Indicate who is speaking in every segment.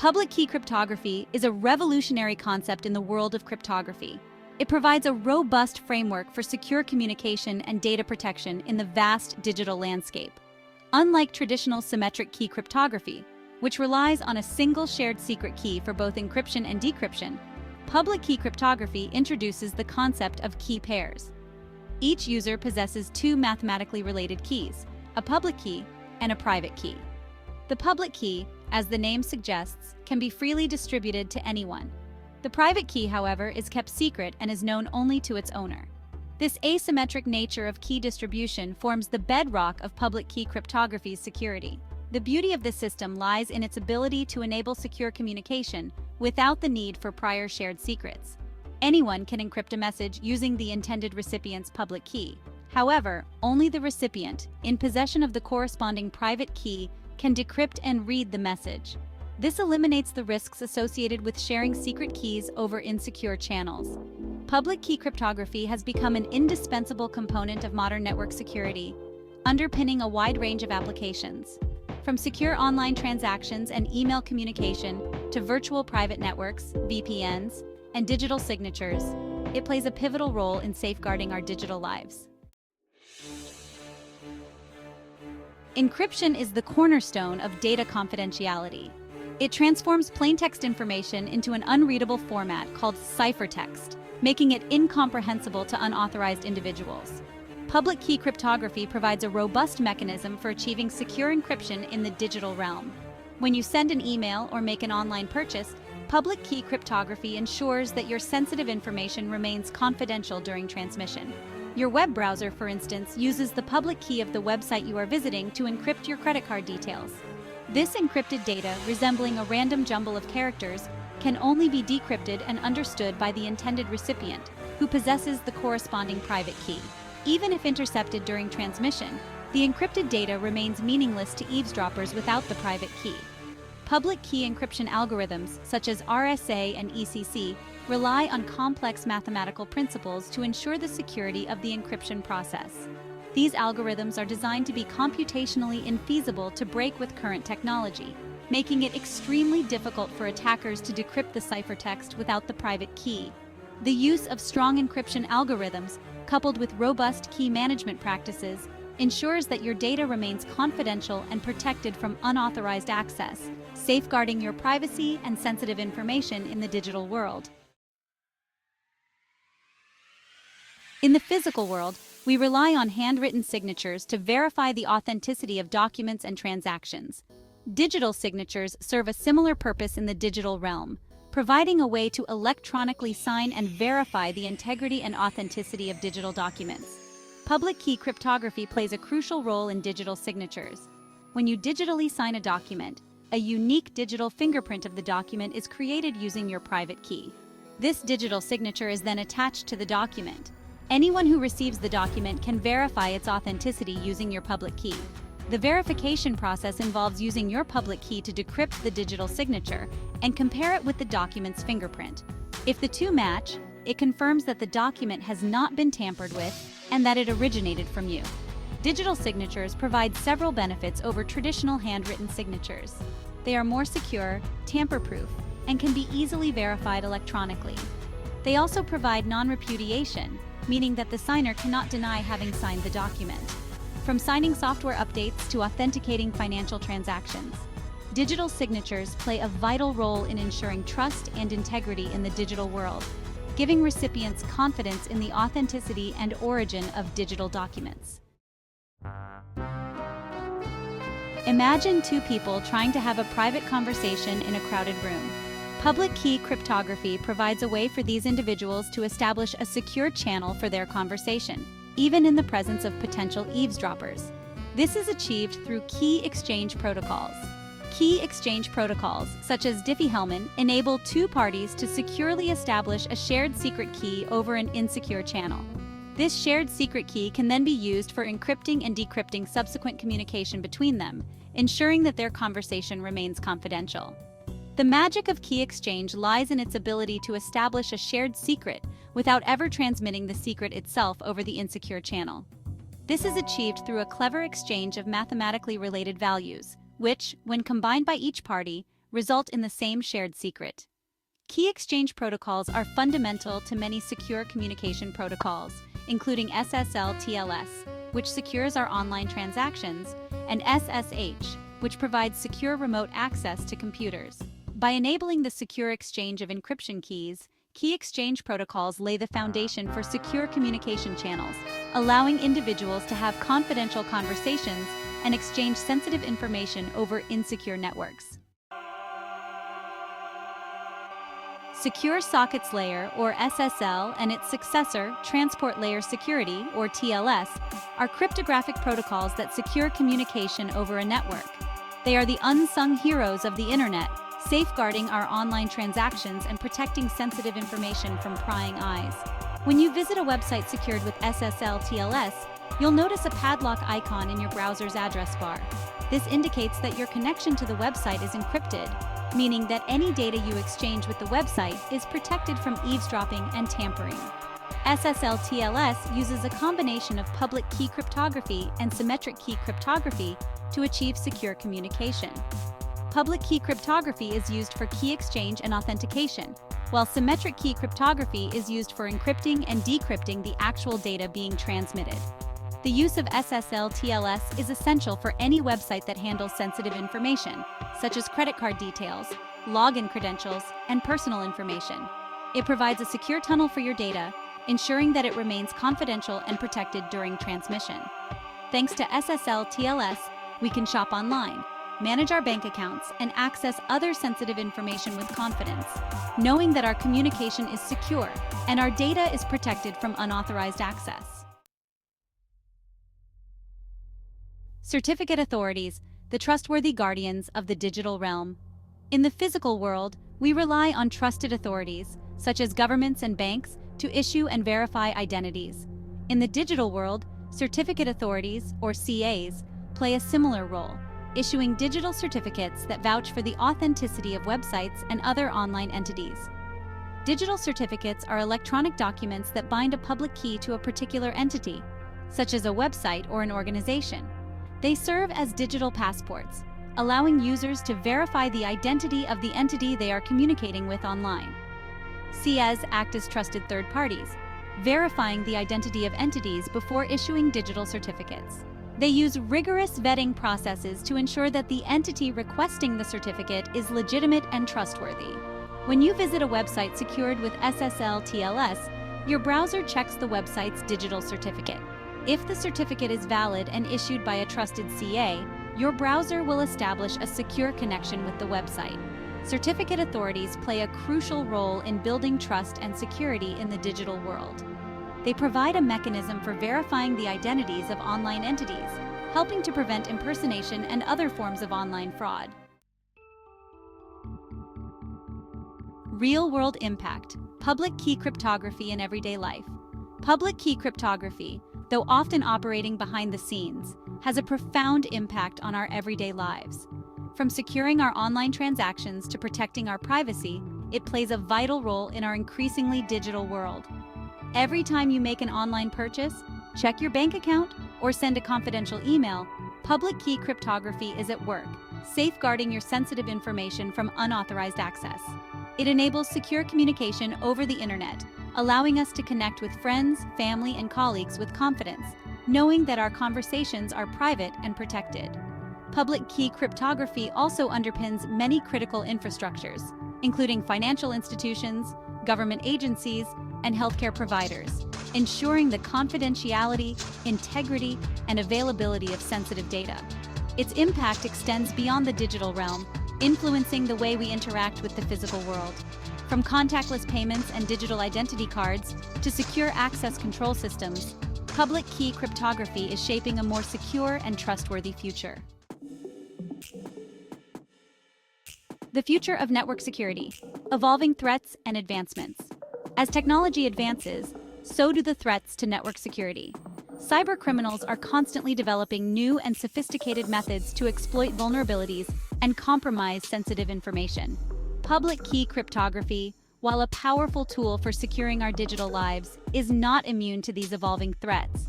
Speaker 1: Public key cryptography is a revolutionary concept in the world of cryptography. It provides a robust framework for secure communication and data protection in the vast digital landscape. Unlike traditional symmetric key cryptography, which relies on a single shared secret key for both encryption and decryption, public key cryptography introduces the concept of key pairs. Each user possesses two mathematically related keys, a public key and a private key. The public key, as the name suggests, can be freely distributed to anyone. The private key, however, is kept secret and is known only to its owner. This asymmetric nature of key distribution forms the bedrock of public key cryptography's security. The beauty of this system lies in its ability to enable secure communication without the need for prior shared secrets. Anyone can encrypt a message using the intended recipient's public key. However, only the recipient, in possession of the corresponding private key, can decrypt and read the message. This eliminates the risks associated with sharing secret keys over insecure channels. Public key cryptography has become an indispensable component of modern network security, underpinning a wide range of applications. From secure online transactions and email communication to virtual private networks, VPNs, and digital signatures, it plays a pivotal role in safeguarding our digital lives. Encryption is the cornerstone of data confidentiality. It transforms plaintext information into an unreadable format called ciphertext, making it incomprehensible to unauthorized individuals. Public key cryptography provides a robust mechanism for achieving secure encryption in the digital realm. When you send an email or make an online purchase, public key cryptography ensures that your sensitive information remains confidential during transmission. Your web browser, for instance, uses the public key of the website you are visiting to encrypt your credit card details. This encrypted data, resembling a random jumble of characters, can only be decrypted and understood by the intended recipient, who possesses the corresponding private key. Even if intercepted during transmission, the encrypted data remains meaningless to eavesdroppers without the private key. Public key encryption algorithms, such as RSA and ECC, rely on complex mathematical principles to ensure the security of the encryption process. These algorithms are designed to be computationally infeasible to break with current technology, making it extremely difficult for attackers to decrypt the ciphertext without the private key. The use of strong encryption algorithms, coupled with robust key management practices, ensures that your data remains confidential and protected from unauthorized access, safeguarding your privacy and sensitive information in the digital world. In the physical world, we rely on handwritten signatures to verify the authenticity of documents and transactions. Digital signatures serve a similar purpose in the digital realm, providing a way to electronically sign and verify the integrity and authenticity of digital documents. Public key cryptography plays a crucial role in digital signatures. When you digitally sign a document, a unique digital fingerprint of the document is created using your private key. This digital signature is then attached to the document. Anyone who receives the document can verify its authenticity using your public key. The verification process involves using your public key to decrypt the digital signature and compare it with the document's fingerprint. If the two match, it confirms that the document has not been tampered with and that it originated from you. Digital signatures provide several benefits over traditional handwritten signatures. They are more secure, tamper-proof, and can be easily verified electronically. They also provide non-repudiation, meaning that the signer cannot deny having signed the document. From signing software updates to authenticating financial transactions, digital signatures play a vital role in ensuring trust and integrity in the digital world, giving recipients confidence in the authenticity and origin of digital documents. Imagine two people trying to have a private conversation in a crowded room. Public key cryptography provides a way for these individuals to establish a secure channel for their conversation, even in the presence of potential eavesdroppers. This is achieved through key exchange protocols. Key exchange protocols, such as Diffie-Hellman, enable two parties to securely establish a shared secret key over an insecure channel. This shared secret key can then be used for encrypting and decrypting subsequent communication between them, ensuring that their conversation remains confidential. The magic of key exchange lies in its ability to establish a shared secret without ever transmitting the secret itself over the insecure channel. This is achieved through a clever exchange of mathematically related values, which, when combined by each party, result in the same shared secret. Key exchange protocols are fundamental to many secure communication protocols, including SSL/TLS, which secures our online transactions, and SSH, which provides secure remote access to computers. By enabling the secure exchange of encryption keys, key exchange protocols lay the foundation for secure communication channels, allowing individuals to have confidential conversations and exchange sensitive information over insecure networks. Secure Sockets Layer, or SSL, and its successor, Transport Layer Security, or TLS, are cryptographic protocols that secure communication over a network. They are the unsung heroes of the internet, safeguarding our online transactions and protecting sensitive information from prying eyes. When you visit a website secured with SSL/TLS, you'll notice a padlock icon in your browser's address bar. This indicates that your connection to the website is encrypted, meaning that any data you exchange with the website is protected from eavesdropping and tampering. SSL/TLS uses a combination of public key cryptography and symmetric key cryptography to achieve secure communication. Public key cryptography is used for key exchange and authentication, while symmetric key cryptography is used for encrypting and decrypting the actual data being transmitted. The use of SSL/TLS is essential for any website that handles sensitive information, such as credit card details, login credentials, and personal information. It provides a secure tunnel for your data, ensuring that it remains confidential and protected during transmission. Thanks to SSL/TLS, we can shop online, manage our bank accounts, and access other sensitive information with confidence, knowing that our communication is secure and our data is protected from unauthorized access. Certificate authorities, the trustworthy guardians of the digital realm. In the physical world, we rely on trusted authorities, such as governments and banks, to issue and verify identities. In the digital world, certificate authorities, or CAs, play a similar role, issuing digital certificates that vouch for the authenticity of websites and other online entities. Digital certificates are electronic documents that bind a public key to a particular entity, such as a website or an organization. They serve as digital passports, allowing users to verify the identity of the entity they are communicating with online. CAs act as trusted third parties, verifying the identity of entities before issuing digital certificates. They use rigorous vetting processes to ensure that the entity requesting the certificate is legitimate and trustworthy. When you visit a website secured with SSL/TLS, your browser checks the website's digital certificate. If the certificate is valid and issued by a trusted CA, your browser will establish a secure connection with the website. Certificate authorities play a crucial role in building trust and security in the digital world. They provide a mechanism for verifying the identities of online entities, helping to prevent impersonation and other forms of online fraud. Real-world impact: public key cryptography in everyday life. Public key cryptography, though often operating behind the scenes, has a profound impact on our everyday lives. From securing our online transactions to protecting our privacy, it plays a vital role in our increasingly digital world. Every time you make an online purchase, check your bank account, or send a confidential email, public key cryptography is at work, safeguarding your sensitive information from unauthorized access. It enables secure communication over the internet, allowing us to connect with friends, family, and colleagues with confidence, knowing that our conversations are private and protected. Public key cryptography also underpins many critical infrastructures, including financial institutions, government agencies, and healthcare providers, ensuring the confidentiality, integrity, and availability of sensitive data. Its impact extends beyond the digital realm, influencing the way we interact with the physical world. From contactless payments and digital identity cards to secure access control systems, public key cryptography is shaping a more secure and trustworthy future. The future of network security: evolving threats and advancements. As technology advances, so do the threats to network security. Cybercriminals are constantly developing new and sophisticated methods to exploit vulnerabilities and compromise sensitive information. Public key cryptography, while a powerful tool for securing our digital lives, is not immune to these evolving threats.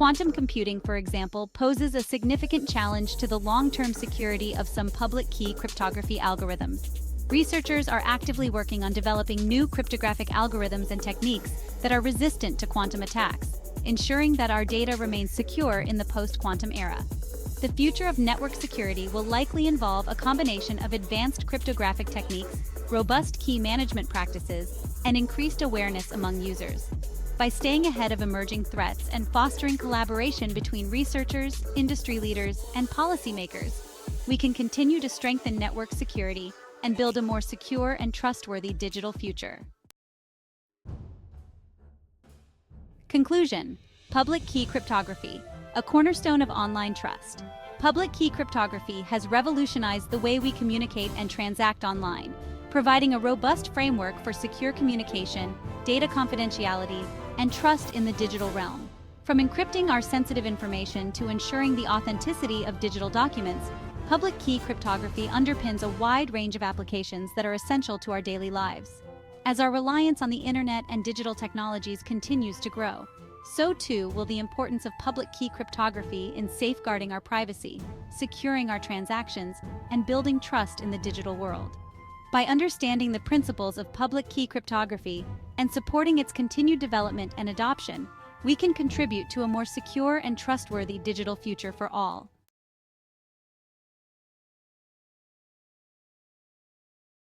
Speaker 1: Quantum computing, for example, poses a significant challenge to the long-term security of some public key cryptography algorithms. Researchers are actively working on developing new cryptographic algorithms and techniques that are resistant to quantum attacks, ensuring that our data remains secure in the post-quantum era. The future of network security will likely involve a combination of advanced cryptographic techniques, robust key management practices, and increased awareness among users. By staying ahead of emerging threats and fostering collaboration between researchers, industry leaders, and policymakers, we can continue to strengthen network security and build a more secure and trustworthy digital future. Conclusion: Public key cryptography, a cornerstone of online trust. Public key cryptography has revolutionized the way we communicate and transact online, providing a robust framework for secure communication, data confidentiality, and trust in the digital realm. From encrypting our sensitive information to ensuring the authenticity of digital documents, public key cryptography underpins a wide range of applications that are essential to our daily lives. As our reliance on the internet and digital technologies continues to grow, so too will the importance of public key cryptography in safeguarding our privacy, securing our transactions, and building trust in the digital world. By understanding the principles of public key cryptography and supporting its continued development and adoption, we can contribute to a more secure and trustworthy digital future for all.